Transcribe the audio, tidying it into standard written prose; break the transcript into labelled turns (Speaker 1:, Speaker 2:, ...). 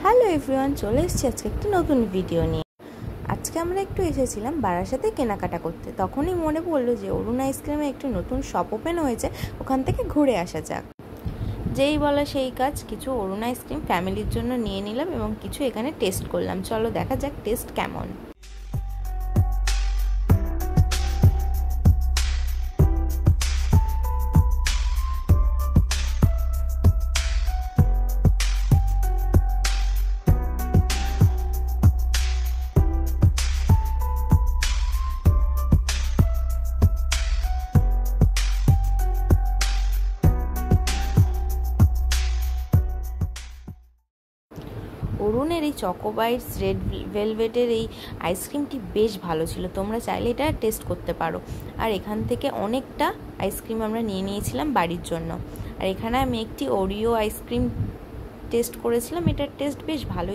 Speaker 1: Hello everyone, চলে এসেছি আজকে একটা নতুন ভিডিও নিয়ে। আজকে আমরা একটু এসেছিলাম বারাসাতে কেনাকাটা করতে। তখনই মনে পড়লো যে অরুণ আইসক্রিমে একটু নতুন শপ ওপেন হয়েছে, ওখান থেকে ঘুরে আসা যাক। যেই বলা সেই কাজ, কিছু অরুণ আইসক্রিম ফ্যামিলির জন্য নিয়ে নিলাম এবং কিছু এখানে টেস্ট করলাম। চলো দেখা যাক টেস্ট কেমন। অরুণের এই চকোবাইটস রেড ভেলভেটের এই আইসক্রিমটি বেশ ভালো ছিল, তোমরা চাইলে এটা টেস্ট করতে পারো। আর এখান থেকে অনেকটা আইসক্রিম আমরা নিয়ে নিয়েছিলাম বাড়ির জন্য। আর এখানে আমি একটি ওরিও আইসক্রিম টেস্ট করেছিলাম, এটার টেস্ট বেশ ভালো।